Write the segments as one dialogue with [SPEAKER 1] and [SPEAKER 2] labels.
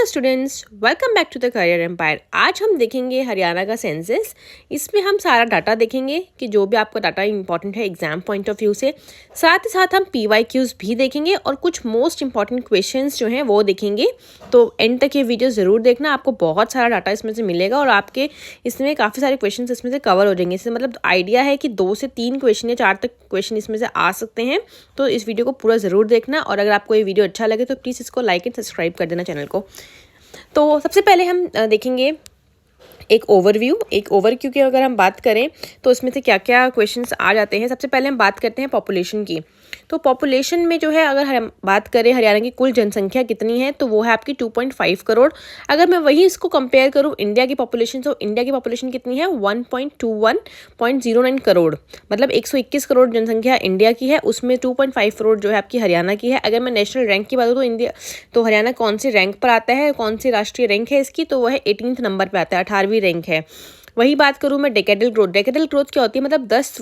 [SPEAKER 1] Students, welcome back to the Career Empire. आज हम देखेंगे हरियाणा का सेंसस। इसमें हम सारा डाटा देखेंगे कि जो भी आपका डाटा इंपॉर्टेंट है एग्जाम पॉइंट ऑफ व्यू से। साथ ही साथ हम PYQs भी देखेंगे और कुछ मोस्ट इंपॉर्टेंट क्वेश्चंस जो हैं वो देखेंगे। तो एंड तक ये वीडियो ज़रूर देखना, आपको बहुत सारा डाटा इसमें से मिलेगा और आपके इसमें काफ़ी सारे क्वेश्चन इसमें से कवर हो जाएंगे। इससे मतलब आइडिया है कि 2 से 3 क्वेश्चन या 4 तक क्वेश्चन इसमें से आ सकते हैं। तो इस वीडियो को पूरा ज़रूर देखना और अगर आपको ये वीडियो अच्छा लगे तो प्लीज़ इसको लाइक एंड सब्सक्राइब कर देना चैनल को। तो सबसे पहले हम देखेंगे एक ओवरव्यू की अगर हम बात करें तो इसमें से क्या क्या क्वेश्चंस आ जाते हैं। सबसे पहले हम बात करते हैं पॉपुलेशन की। तो पॉपुलेशन में जो है अगर हम बात करें हरियाणा की कुल जनसंख्या कितनी है तो वो है आपकी 2.5 करोड़। अगर मैं वही इसको कंपेयर करूँ इंडिया की पॉपुलेशन, तो इंडिया की पॉपुलेशन कितनी है 1.09 करोड़। मतलब 121 करोड़ जनसंख्या इंडिया की है, उसमें 2.5 करोड़ जो है आपकी हरियाणा की है। अगर मैं नेशनल रैंक की बात करूँ तो हरियाणा कौन से रैंक पर आता है, कौन सी राष्ट्रीय रैंक है इसकी, तो वह 18th नंबर पर आता है, 18वीं रैंक है। वही बात करूँ मैं डेकेडल ग्रोथ क्या होती है, मतलब 10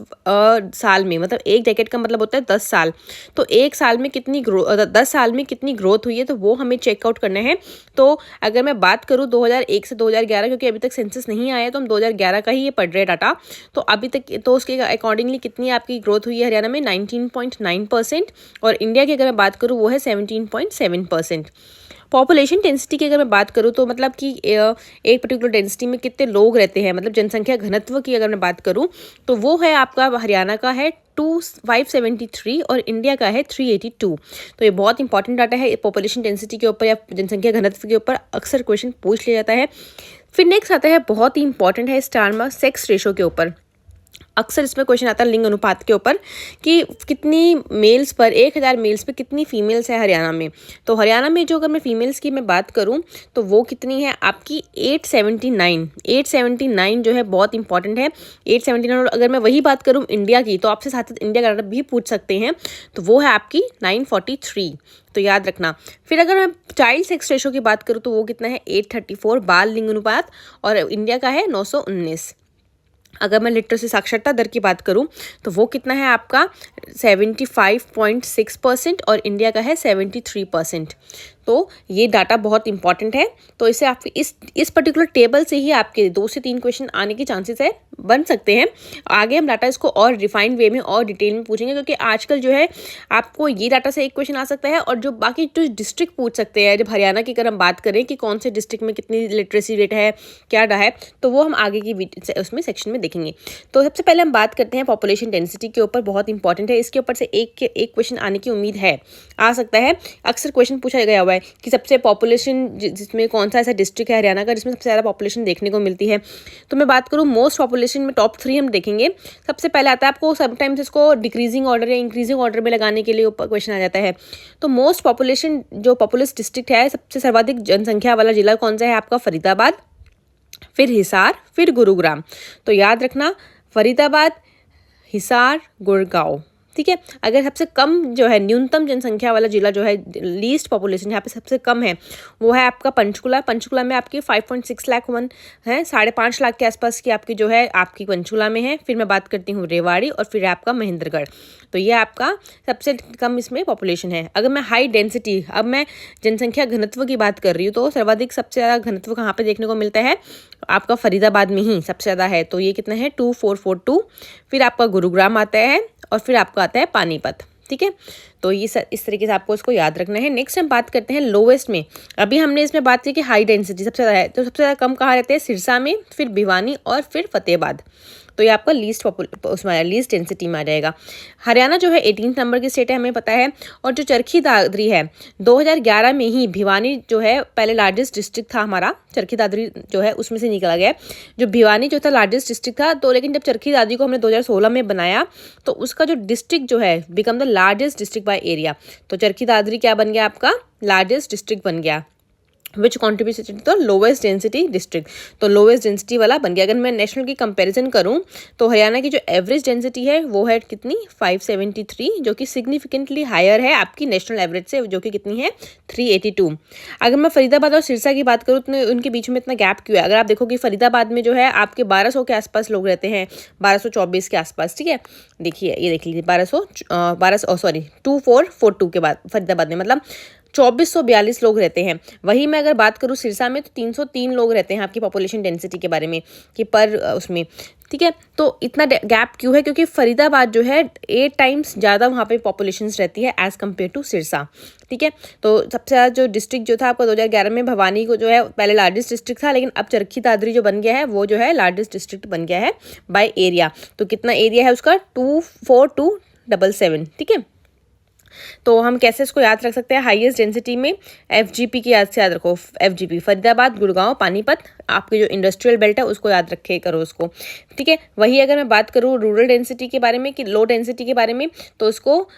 [SPEAKER 1] साल में, मतलब एक डेकेड का मतलब होता है 10 साल। तो एक साल में कितनी 10 साल में कितनी ग्रोथ हुई है तो वो हमें चेकआउट करना है। तो अगर मैं बात करूँ 2001 से 2011, क्योंकि अभी तक सेंसस नहीं आया तो हम 2011 का ही ये पढ़ रहे डाटा, तो अभी तक तो उसके अकॉर्डिंगली कितनी आपकी ग्रोथ हुई है हरियाणा में 19.9%। और इंडिया की अगर मैं बात करूँ वो है 17.7%। पॉपुलेशन डेंसिटी की अगर मैं बात करूँ तो मतलब कि एक पर्टिकुलर डेंसिटी में कितने लोग रहते हैं, मतलब जनसंख्या घनत्व की अगर मैं बात करूँ तो वो है आपका हरियाणा का है 573 और इंडिया का है 382। तो ये बहुत इंपॉर्टेंट डाटा है पॉपुलेशन डेंसिटी के ऊपर या जनसंख्या घनत्व के ऊपर, अक्सर क्वेश्चन पूछ लिया जाता है। फिर नेक्स्ट आता है बहुत ही इंपॉर्टेंट है स्टार मार्क्स सेक्स रेशो के ऊपर। अक्सर इसमें क्वेश्चन आता है लिंग अनुपात के ऊपर कि कितनी मेल्स पर 1000 मेल्स पे कितनी फीमेल्स है हरियाणा में। तो हरियाणा में जो अगर मैं फीमेल्स की मैं बात करूं तो वो कितनी है आपकी 879 जो है बहुत इंपॉर्टेंट है 879। और अगर मैं वही बात करूं इंडिया की तो आपसे साथ इंडिया का डाटा भी पूछ सकते हैं, तो वो है आपकी 943। तो याद रखना। फिर अगर मैं चाइल्ड सेक्स रेशो की बात करूँ तो वो कितना है 834 बाल लिंग अनुपात, और इंडिया का है 919। अगर मैं लिटरेसी साक्षरता दर की बात करूं तो वो कितना है आपका 75.6% और इंडिया का है 73%। तो ये डाटा बहुत इंपॉर्टेंट है। तो इसे आप इस पर्टिकुलर टेबल से ही आपके 2 से 3 क्वेश्चन आने के चांसेस है बन सकते हैं। आगे हम डाटा इसको और रिफाइंड वे में और डिटेल में पूछेंगे, क्योंकि आजकल जो है आपको ये डाटा से एक क्वेश्चन आ सकता है और जो बाकी जो डिस्ट्रिक्ट पूछ सकते हैं। जब हरियाणा की अगर हम बात करें कि कौन से डिस्ट्रिक्ट में कितनी लिटरेसी रेट है, क्या डाटा है, तो वो हम आगे की उसमें सेक्शन में देखेंगे। तो सबसे पहले हम बात करते हैं पॉपुलेशन डेंसिटी के ऊपर, बहुत इंपॉर्टेंट है। इसके ऊपर से एक क्वेश्चन आने की उम्मीद है, आ सकता है। अक्सर क्वेश्चन पूछा गया हुआ है कि सबसे पॉपुलेशन जिसमें कौन सा ऐसा डिस्ट्रिक्ट है हरियाणा का जिसमें सबसे ज़्यादा पॉपुलेशन देखने को मिलती है। तो मैं बात करूँ मोस्ट पॉपुलेशन में टॉप 3 हम देखेंगे। सबसे पहले आता है, आपको समटाइम्स इसको डिक्रीजिंग ऑर्डर या इंक्रीजिंग ऑर्डर में लगाने के लिए ऊपर क्वेश्चन आ जाता है। तो मोस्ट पॉपुलेशन जो पॉपुलस डिस्ट्रिक्ट है, सबसे सर्वाधिक जनसंख्या वाला जिला कौन सा है आपका फरीदाबाद, फिर हिसार, फिर गुरुग्राम। तो याद रखना फरीदाबाद, हिसार, गुड़गांव, ठीक है। अगर सबसे कम जो है न्यूनतम जनसंख्या वाला जिला जो है लीस्ट पॉपुलेशन यहाँ पे सबसे कम है वो है आपका पंचकुला में आपकी 5.6 लाख है, 5.5 लाख के आसपास की आपकी जो है आपकी पंचकुला में है। फिर मैं बात करती हूँ रेवाड़ी और फिर आपका महेंद्रगढ़। तो ये आपका सबसे कम इसमें पॉपुलेशन है। अगर मैं हाई डेंसिटी, अब मैं जनसंख्या घनत्व की बात कर रही हूँ तो सर्वाधिक सबसे ज़्यादा घनत्व कहाँ पे देखने को मिलता है आपका फरीदाबाद में ही सबसे ज़्यादा है। तो ये कितना है 2442। फिर आपका गुरुग्राम आता है और फिर आपका आता है पानीपत, ठीक है। तो ये इस तरीके से आपको इसको याद रखना है। नेक्स्ट हम बात करते हैं लोवेस्ट में। अभी हमने इसमें बात की कि हाई डेंसिटी सबसे ज़्यादा है, तो सबसे ज़्यादा कम कहाँ रहते हैं सिरसा में, फिर भिवानी और फिर फतेहाबाद। तो ये आपका लीस्ट डेंसिटी में आ जाएगा। हरियाणा जो है 18th नंबर की स्टेट है, हमें पता है। और जो चरखी दादरी है 2011 में ही भिवानी जो है पहले लार्जेस्ट डिस्ट्रिक्ट था हमारा, चरखी दादरी जो है उसमें से निकला गया। जो भिवानी जो था लार्जेस्ट डिस्ट्रिक्ट था, तो लेकिन जब चरखी दादरी को हमने 2016 में बनाया तो उसका जो डिस्ट्रिक्ट जो है become the largest district by area. तो चरखी दादरी क्या बन गया आपका लार्जेस्ट डिस्ट्रिक्ट बन गया, which contributed to lowest density district. तो लोवेस्ट डेंसिटी वाला बन गया। अगर मैं नेशनल की कंपैरिजन करूं तो हरियाणा की जो एवरेज डेंसिटी है वो है कितनी 573, जो कि सिग्निफिकेंटली हायर है आपकी नेशनल एवरेज से, जो कि कितनी है 382। अगर मैं फरीदाबाद और सिरसा की बात करूँ तो उनके बीच में इतना गैप क्यों है। अगर आप देखो कि फरीदाबाद में जो है आपके 1200 के आसपास लोग रहते हैं, 1224 के आसपास, ठीक है। देखिए ये देख लीजिए 2442 के बाद फरीदाबाद में, मतलब 2442 लोग रहते हैं। वही मैं अगर बात करूँ सिरसा में तो 303 लोग रहते हैं आपकी पॉपुलेशन डेंसिटी के बारे में कि पर उसमें, ठीक है। तो इतना गैप क्यों है? क्योंकि फरीदाबाद जो है 8 टाइम्स ज़्यादा वहाँ पे पॉपुलेशन रहती है एज़ कम्पेयर टू सिरसा, ठीक है। तो सबसे ज़्यादा जो डिस्ट्रिक्ट जो था आपका 2011 में भवानी को जो है पहले लार्जेस्ट डिस्ट्रिक्ट था, लेकिन अब चरखी दादरी जो बन गया है वो जो है लार्जेस्ट डिस्ट्रिक्ट बन गया है बाय एरिया। तो कितना एरिया है उसका? 24277, ठीक है। तो हम कैसे इसको याद रख सकते हैं? हाईएस्ट डेंसिटी में FGP की याद से याद रखो, FGP फरीदाबाद, गुड़गांव, पानीपत, आपके जो इंडस्ट्रियल बेल्ट है उसको याद रखे करो उसको, ठीक है। वही अगर मैं बात करूँ रूरल डेंसिटी के बारे में कि लो डेंसिटी के बारे में, तो उसको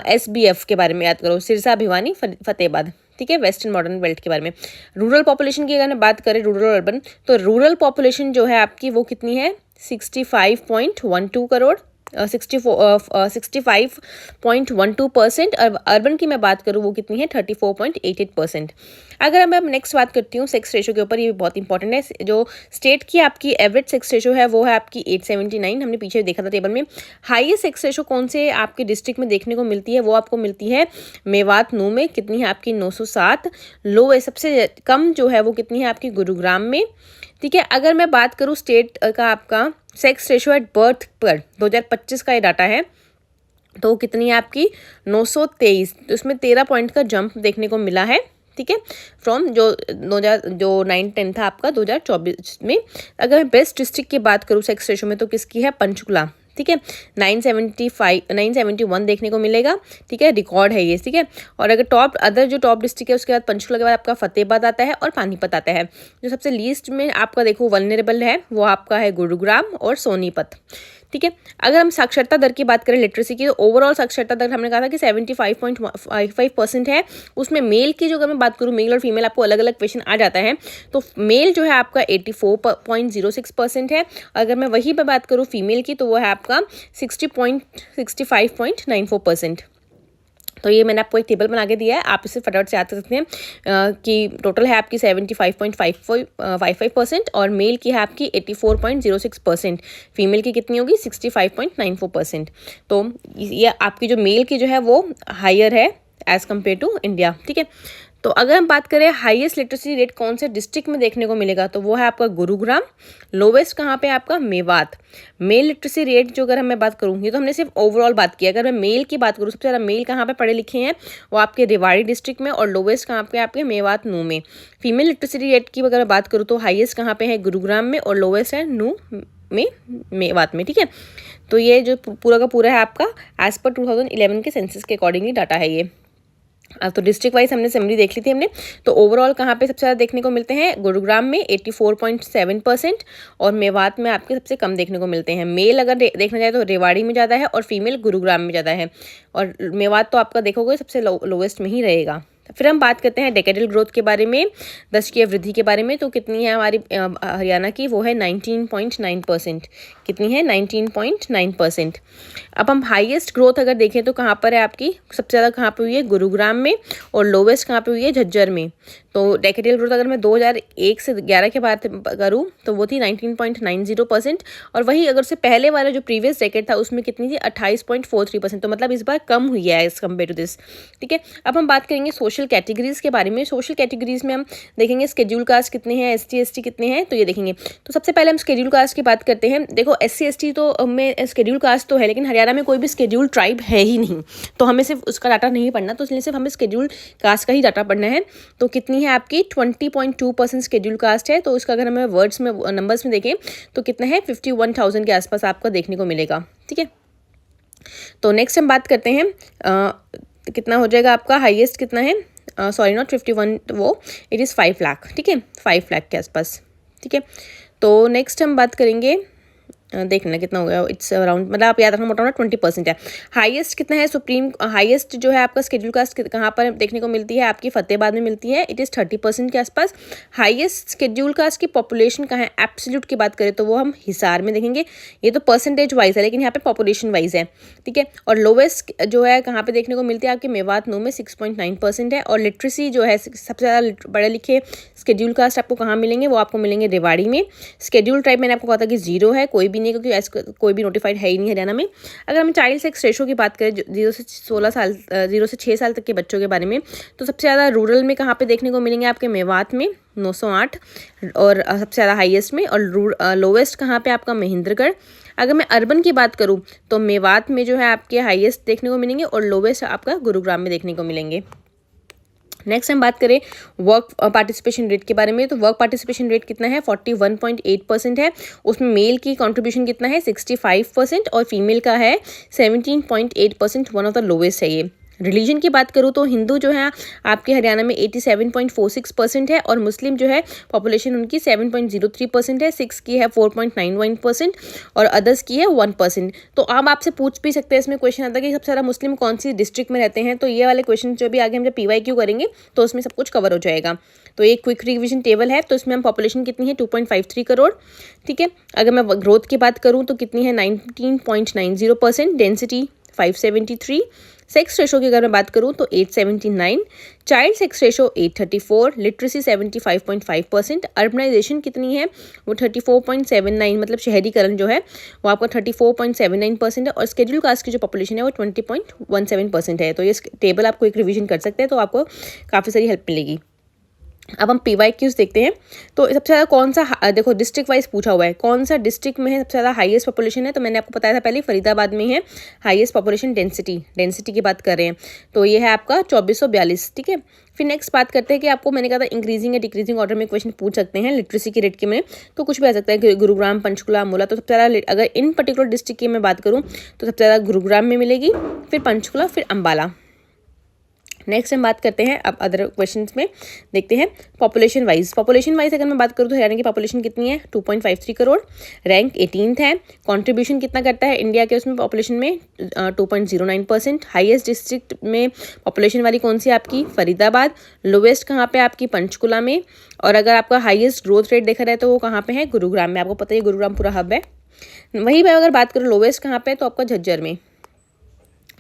[SPEAKER 1] SBF के बारे में याद करो, सिरसा, भिवानी, फतेहाबाद, ठीक है, वेस्टर्न मॉडर्न बेल्ट के बारे में। रूरल पॉपुलेशन की अगर बात करें, रूरल अर्बन, तो रूरल पॉपुलेशन जो है आपकी वो कितनी है? 65.12 करोड़, 65.12%। और अर्बन की मैं बात करूँ वो कितनी है? 34.88%। अगर मैं नेक्स्ट बात करती हूँ सेक्स रेशो के ऊपर, ये बहुत इंपॉर्टेंट है। जो स्टेट की आपकी एवरेज सेक्स रेशो है वो है आपकी 879, हमने पीछे देखा था टेबल में। हाईएस्ट सेक्स रेशो कौन से आपके डिस्ट्रिक्ट में देखने को मिलती है? वो आपको मिलती है मेवात नू में, कितनी है आपकी? 907। लो सबसे कम जो है वो कितनी है आपकी? गुरुग्राम में, ठीक है। अगर मैं बात करूँ स्टेट का आपका सेक्स रेशो एट बर्थ पर 2025 का ये डाटा है, तो कितनी है आपकी? 923। तो उसमें 13 पॉइंट का जंप देखने को मिला है, ठीक है, फ्रॉम जो 9-10 था आपका 2024 में। अगर मैं बेस्ट डिस्ट्रिक्ट की बात करूँ सेक्स रेशो में, तो किसकी है? पंचकुला, ठीक है, 971 देखने को मिलेगा, ठीक है, रिकॉर्ड है ये, ठीक है। और अगर अदर जो टॉप डिस्ट्रिक्ट है उसके बाद पंचकुला के बाद आपका फतेहाबाद आता है और पानीपत आता है। जो सबसे लीस्ट में आपका देखो वल्नरेबल है वो आपका है गुरुग्राम और सोनीपत, ठीक है। अगर हम साक्षरता दर की बात करें लिटरेसी की, तो ओवरऑल साक्षरता दर हमने कहा था कि 75.55% है। उसमें मेल की जो अगर मैं बात करूँ, मेल और फीमेल आपको अलग अलग क्वेश्चन आ जाता है, तो मेल जो है आपका 84.06% है। अगर मैं वही पे बात करूँ फीमेल की, तो वो है आपका 65.94%। तो ये मैंने आपको एक टेबल बना के दिया है, आप इसे फटाफट से याद कर सकते हैं कि टोटल है आपकी 75.55% और मेल की है आपकी 84.06%, फीमेल की कितनी होगी? 65.94%। तो ये आपकी जो मेल की जो है वो हायर है एज़ कम्पेयर टू इंडिया, ठीक है। तो अगर हम बात करें हाईएस्ट लिटरेसी रेट कौन से डिस्ट्रिक्ट में देखने को मिलेगा, तो वो है आपका गुरुग्राम। लोवेस्ट कहाँ पे? आपका मेवात। मेल लिटरेसी रेट जो अगर मैं बात करूँ, ये तो हमने सिर्फ ओवरऑल बात की। अगर मैं मेल की बात करूँ, सबसे ज़्यादा मेल कहाँ पे पढ़े लिखे हैं? वो आपके रेवाड़ी डिस्ट्रिक्ट में, और लोवेस्ट कहाँ पे? आपके मेवात नू में। फीमेल लिटरेसी रेट की अगर बात करूँ तो हाईएस्ट कहाँ पे है? गुरुग्राम में, और लोवेस्ट है नू में, मेवात में, ठीक है। तो ये जो पूरा का पूरा है आपका एज पर 2011 के सेंसस के अकॉर्डिंगली डाटा है ये। तो डिस्ट्रिक्ट वाइज हमने समरी देख ली थी हमने। तो ओवरऑल कहाँ पे सबसे ज़्यादा देखने को मिलते हैं? गुरुग्राम में 84.7% और मेवात में आपके सबसे कम देखने को मिलते हैं। मेल अगर देखना जाए तो रेवाड़ी में ज़्यादा है और फीमेल गुरुग्राम में ज़्यादा है, और मेवात तो आपका देखोगे सबसे लोवेस्ट में ही रहेगा। फिर हम बात करते हैं डेकेडल ग्रोथ के बारे में, दशकीय वृद्धि के बारे में। तो कितनी है हमारी हरियाणा की? वो है 19.9%। कितनी है? 19.9%। अब हम हाईएस्ट ग्रोथ अगर देखें तो कहाँ पर है आपकी? सबसे ज़्यादा कहाँ पे हुई है? गुरुग्राम में, और लोवेस्ट कहाँ पे हुई है? झज्जर में। तो डेकेडल ग्रोथ अगर मैं 2001 से 11 के बात करूँ तो वो थी 19.90%, और वही अगर उससे पहले वाला जो प्रीवियस डेकेड था उसमें कितनी थी? 28.43%। तो मतलब इस बार कम हुई है एज कम्पेयर टू दिस, ठीक है। अब हम बात करेंगे सोशल कैटेगरीज के बारे में। सोशल कैटेगरीज में हम देखेंगे स्केड्यूल कास्ट कितने हैं, ST ST कितने हैं, तो ये देखेंगे। तो सबसे पहले हम स्केड्यूल कास्ट की बात करते हैं। देखो SC ST तो में स्केड्यूल कास्ट तो है, लेकिन हरियाणा में कोई भी स्केड्यूल ट्राइब है ही नहीं, तो हमें सिर्फ उसका डाटा नहीं पढ़ना, तो इसलिए सिर्फ हमें स्केड्यूल कास्ट का ही डाटा पढ़ना है। तो कितनी है आपकी? 20.2% स्केड्यूल कास्ट है। तो उसका अगर हमें वर्ड्स में नंबर्स में देखें तो कितना है? 51,000 के आसपास आपका देखने को मिलेगा, ठीक है। तो नेक्स्ट हम बात करते हैं कितना हो जाएगा आपका हाईएस्ट कितना है? सॉरी नॉट 51, वो इट इज़ 5 लाख, ठीक है, 5 लाख के आसपास, ठीक है। तो नेक्स्ट हम बात करेंगे, देखना कितना हो गया, इट्स अराउंड, मतलब आप याद रखना मोटा मोटा 20% है। हाईएस्ट कितना है? सुप्रीम हाईएस्ट जो है आपका स्केड्यूल कास्ट कहाँ पर देखने को मिलती है? आपकी फतेहाबाद में मिलती है, इट इज़ 30% के आसपास। हाईएस्ट स्केड्यूल कास्ट की पॉपुलेशन कहाँ है? एब्सोल्यूट की बात करें तो वो हम हिसार में देखेंगे। ये तो परसेंटेज वाइज है, लेकिन यहाँ पे पॉपुलेशन वाइज है, ठीक है। और लोवेस्ट जो है कहाँ पे देखने को मिलती है? आपके मेवात नू में 6.9% है। और लिटरेसी जो है सबसे ज़्यादा पढ़े लिखे स्केड्यूल कास्ट आपको कहाँ मिलेंगे? वो आपको मिलेंगे रेवाड़ी में। स्केड्यूल ट्राइब मैंने आपको कहा था कि 0 है, कोई भी नहीं है, क्योंकि ऐसा कोई भी नोटिफाइड है ही नहीं हरियाणा में। अगर हम चाइल्ड सेक्स रेशो की बात करें 0 से 6 साल तक के बच्चों के बारे में, तो सबसे ज़्यादा रूरल में कहाँ पे देखने को मिलेंगे आपके मेवात में 908 और सबसे ज़्यादा हाईएस्ट में, और लोवेस्ट कहाँ पे आपका महेंद्रगढ़। अगर मैं अर्बन की बात करूँ तो मेवात में जो है आपके हाईएस्ट देखने को मिलेंगे और लोवेस्ट आपका गुरुग्राम में देखने को मिलेंगे। नेक्स्ट हम बात करें वर्क पार्टिसिपेशन रेट के बारे में, तो वर्क पार्टिसिपेशन रेट कितना है 41.8% है। उसमें मेल की कंट्रीब्यूशन कितना है 65% और फीमेल का है 17.8%, वन ऑफ द लोवेस्ट है ये। रिलीजन की बात करूँ तो हिंदू जो है आपके हरियाणा में 87.46% है और मुस्लिम जो है पॉपुलेशन उनकी 7.03% है, सिक्स की है 4.91% और अदर्स की है 1%। तो आप आपसे पूछ भी सकते हैं, इसमें क्वेश्चन आता है कि सबसे ज़्यादा मुस्लिम कौन सी डिस्ट्रिक्ट में रहते हैं, तो ये वाले क्वेश्चन जो भी आगे हम जब PYQ करेंगे तो उसमें सब कुछ कवर हो जाएगा। तो एक क्विक रिविजन टेबल है, तो इसमें हम पॉपुलेशन कितनी है 2.53 करोड़, ठीक है। अगर मैं ग्रोथ की बात करूँ तो कितनी है 19.90%, डेंसिटी 573, सेक्स रेशो की अगर मैं बात करूं तो 879, child sex ratio 834, literacy 75.5%, urbanisation कितनी है वो 34.79, मतलब शहरीकरण जो है वो आपका 34.79% है, और शेड्यूल कास्ट की जो पॉपुलेशन है वो 20.17% है। तो ये टेबल आपको एक रिवीजन कर सकते हैं, तो आपको काफ़ी सारी हेल्प मिलेगी। अब हम PYQs देखते हैं, तो सबसे ज़्यादा कौन सा, देखो डिस्ट्रिक्ट वाइज पूछा हुआ है, कौन सा डिस्ट्रिक्ट में है सबसे ज़्यादा हाईएस्ट पॉपुलेशन है, तो मैंने आपको बताया था पहले फरीदाबाद में है हाईएस्ट पॉपुलेशन। डेंसिटी की बात कर रहे हैं तो ये है आपका 2442, ठीक है। फिर नेक्स्ट बात करते हैं कि आपको मैंने कहा था इंक्रीजिंग या डिक्रीजिंग ऑर्डर में क्वेश्चन पूछ सकते हैं लिटरेसी की रेट के में, तो कुछ भी आ सकता है, गुरुग्राम, पंचकुला, अमोला। तो सबसे ज़्यादा अगर इन पर्टिकुलर डिस्ट्रिक्ट की मैं बात करूँ तो सबसे ज़्यादा गुरुग्राम में मिलेगी, फिर पंचकुला, फिर अम्बाला। नेक्स्ट हम बात करते हैं अब अदर क्वेश्चंस में, देखते हैं पॉपुलेशन वाइज अगर मैं बात करूँ तो हरियाणा की पॉपुलेशन कितनी है 2.53 करोड़, रैंक 18th है, कंट्रीब्यूशन कितना करता है इंडिया के उसमें पॉपुलेशन में 2.09%, हाईएस्ट डिस्ट्रिक्ट में पॉपुलेशन वाली कौन सी आपकी फरीदाबाद, लोवेस्ट कहाँ पे आपकी पंचकुला में, और अगर आपका हाईएस्ट ग्रोथ रेट देखा जाए तो वो कहाँ पे है गुरुग्राम में। आपको पता है गुरुग्राम पूरा हब है। वहीं पर अगर बात करूँ लोवेस्ट कहाँ पे तो आपका झज्जर में।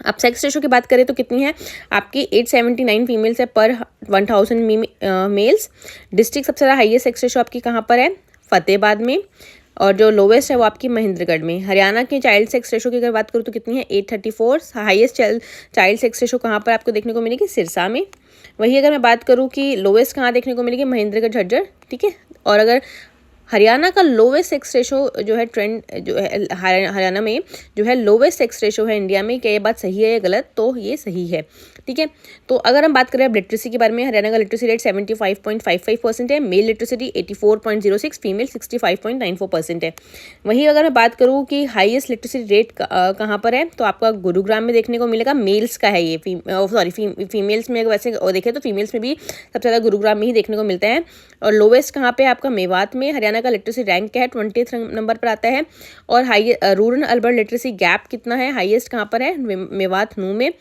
[SPEAKER 1] अब सेक्स रेशो की बात करें तो कितनी है आपकी 879 फीमेल्स है पर 1000 मेल्स। डिस्ट्रिक्ट सबसे ज़्यादा हाईएस्ट सेक्स रेशो आपकी कहाँ पर है फतेहाबाद में, और जो लोवेस्ट है वो आपकी महेंद्रगढ़ में। हरियाणा के चाइल्ड सेक्स रेशो की अगर बात करूँ तो कितनी है 834, हाईएस्ट चाइल्ड सेक्स रेशो कहाँ पर आपको देखने को मिलेगी सिरसा में। वही अगर मैं बात करूँ कि लोवेस्ट कहाँ देखने को मिलेगी महेंद्रगढ़, झज्जर, ठीक है। और अगर हरियाणा का लोवेस्ट सेक्स रेशो जो है ट्रेंड जो है हरियाणा में जो है लोवेस्ट सेक्स रेशो है इंडिया में, क्या ये बात सही है या गलत, तो ये सही है, ठीक है। तो अगर हम बात करें अब लिटरेसी के बारे में, हरियाणा का लिटरेसी रेट 75.55% है, मेल लिटरेसिटी 84.06, फीमेल 65.94% है। वहीं अगर मैं बात करूँ कि हाईएस्ट लिटरेसी रेट कहाँ पर है तो आपका गुरुग्राम में देखने को मिलेगा, मेल्स का है ये, फीमेल्स में वैसे देखें तो फीमेल्स में भी सबसे ज़्यादा गुरुग्राम में ही देखने को मिलता है। और लोवेस्ट कहाँ पे आपका मेवात में। हरियाणा का लिटरेसी रैंक क्या है 20th नंबर पर आता है। और high rural urban literacy gap कितना है, हाईएस्ट कहाँ पर है मेवात नू में।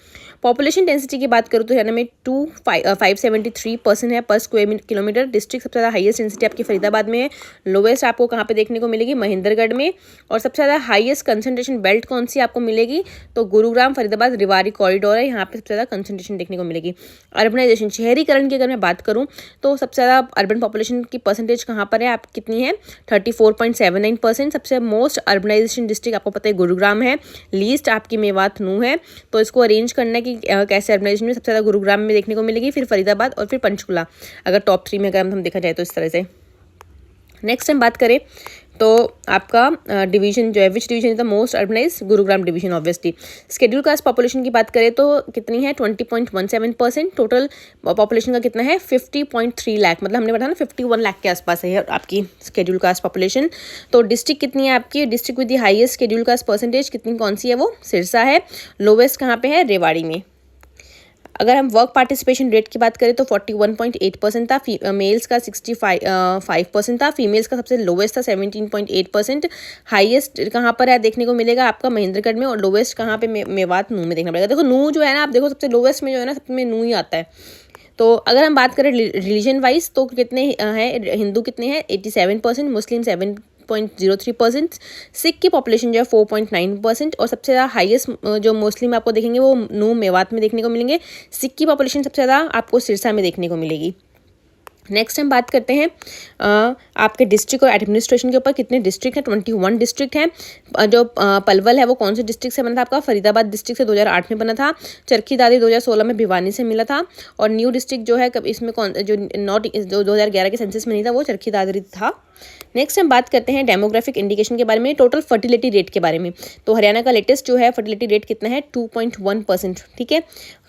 [SPEAKER 1] पॉपुलेशन डेंसिटी की बात करूँ तो हरियाणा में 573% है पर स्क्वायर किलोमीटर। डिस्ट्रिक्ट सबसे ज़्यादा हाईएस्ट डेंसिटी आपकी फरीदाबाद में है, लोवेस्ट आपको कहाँ पे देखने को मिलेगी महेंद्रगढ़ में। और सबसे ज़्यादा हाईएस्ट कंसंट्रेशन बेल्ट कौन सी आपको मिलेगी तो गुरुग्राम फरीदाबाद रिवारी कॉरिडोर है, यहाँ पे सबसे ज़्यादा कंसंट्रेशन देखने को मिलेगी। अर्बनाइजेशन शहरीकरण की अगर मैं बात करूँ तो सबसे ज़्यादा अर्बन पॉपुलेशन की परसेंटेज कहाँ पर है आप कितनी है 34.79%। सबसे मोस्ट अर्बनाइजेशन डिस्ट्रिक्ट आपको पता है गुरुग्राम है, लीस्ट आपकी मेवात नू है। तो इसको अरेंज करना है कि कैसे अर्बनाइजेशन में सबसे ज़्यादा गुरुग्राम में देखने को मिलेगी, फिर फरीदाबाद और फिर पंचकुला, अगर टॉप 3 में अगर हम देखा जाए तो इस तरह से। नेक्स्ट हम बात करें तो आपका डिवीजन जो है which division is the most urbanise, Gurugram division obviously. Schedule caste population की बात करें तो कितनी है 20.17%। टोटल पॉपुलेशन का कितना है 50.3 लाख, मतलब हमने बताया ना 51 लाख के आसपास है आपकी शेड्यूल कास्ट पॉपुलेशन। तो डिस्ट्रिक्ट कितनी है आपकी, district with the highest schedule caste percentage कितनी कौन सी है वो सिरसा है, लोवेस्ट कहाँ पे है रेवाड़ी में। अगर हम वर्क पार्टिसिपेशन रेट की बात करें तो 41.8% था, मेल्स का 65% था, फीमेल्स का सबसे लोवेस्ट था 17.8%। हाईएस्ट कहाँ पर है देखने को मिलेगा आपका महेंद्रगढ़ में, और लोवेस्ट कहाँ पे मेवात नू में देखना पड़ेगा। देखो नू जो है ना, आप देखो सबसे लोवेस्ट में जो है ना सबसे में नू ही आता है। तो अगर हम बात करें रिलीजन वाइज तो कितने हैं हिंदू कितने हैं 87%, मुस्लिम 7.03%, सिख की पॉपुलेशन जो है 4.9%। और सबसे ज़्यादा हाईएस्ट जो मुस्लिम आपको देखेंगे वो नू मेवात में देखने को मिलेंगे। सिख की पॉपुलेशन सबसे ज़्यादा आपको सिरसा में देखने को मिलेगी। नेक्स्ट हम बात करते हैं आपके डिस्ट्रिक्ट और एडमिनिस्ट्रेशन के ऊपर। कितने डिस्ट्रिक्ट हैं? 21 डिस्ट्रिक्ट हैं। जो पलवल है वो कौन से डिस्ट्रिक्ट से बना था? आपका फरीदाबाद डिस्ट्रिक्ट से 2008 में बना था। चरखी दादरी 2016 में भिवानी से मिला था। और न्यू डिस्ट्रिक्ट जो है कब इसमें कौन जो नॉट जो 2011 के सेंसस में नहीं था वो चरखी दादरी था। नेक्स्ट हम बात करते हैं डेमोग्राफिक इंडिकेशन के बारे में, टोटल फर्टिलिटी रेट के बारे में। तो हरियाणा का लेटेस्ट जो है फर्टिलिटी रेट कितना है? 2.1%। ठीक है।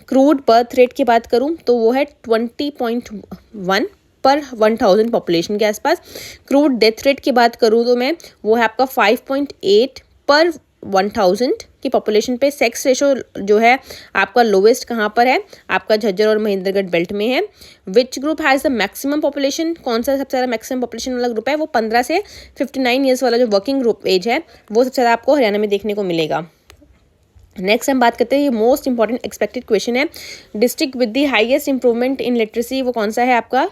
[SPEAKER 1] क्रूड बर्थ रेट की बात करूँ तो वो है 20.1 पर 1000 पॉपुलेशन के आसपास। क्रूड डेथ रेट की बात करूँ तो मैं वो है आपका 5.8 पर 1000 की पॉपुलेशन पे। सेक्स रेशो जो है आपका लोवेस्ट कहाँ पर है? आपका झज्जर और महेंद्रगढ़ बेल्ट में है। Which group has the maximum population? कौन सा सबसे ज़्यादा मैक्सिमम पॉपुलेशन वाला ग्रुप है? वो 15 से 59 ईयर्स वाला जो वर्किंग ग्रुप एज है वो सबसे ज़्यादा आपको हरियाणा में देखने को मिलेगा। नेक्स्ट हम बात करते हैं, ये मोस्ट इंपॉर्टेंट एक्सपेक्टेड क्वेश्चन है, district with the highest improvement in literacy वो कौन सा है आपका?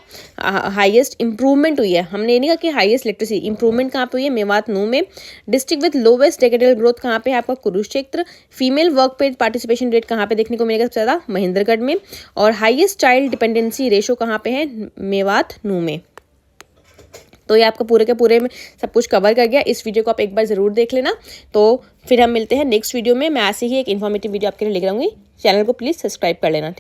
[SPEAKER 1] हाईएस्ट इंप्रूवमेंट हुई है, हमने ये नहीं कहा कि हाईएस्ट लिटरेसी, इंप्रूवमेंट कहाँ पे हुई है? मेवात नू में। District with lowest decadal growth कहाँ पे है? आपका कुरुक्षेत्र। फीमेल वर्क पे पार्टिसिपेशन रेट कहाँ पे देखने को मिलेगा सबसे ज़्यादा? महेंद्रगढ़ में। और हाईएस्ट चाइल्ड डिपेंडेंसी रेशो कहाँ पे है? मेवात नू में। तो ये आपका पूरे के पूरे में सब कुछ कवर कर गया। इस वीडियो को आप एक बार ज़रूर देख लेना। तो फिर हम मिलते हैं नेक्स्ट वीडियो में। मैं ऐसे ही एक इन्फॉर्मेटिव वीडियो आपके लिए लेकर आऊँगी। चैनल को प्लीज़ सब्सक्राइब कर लेना।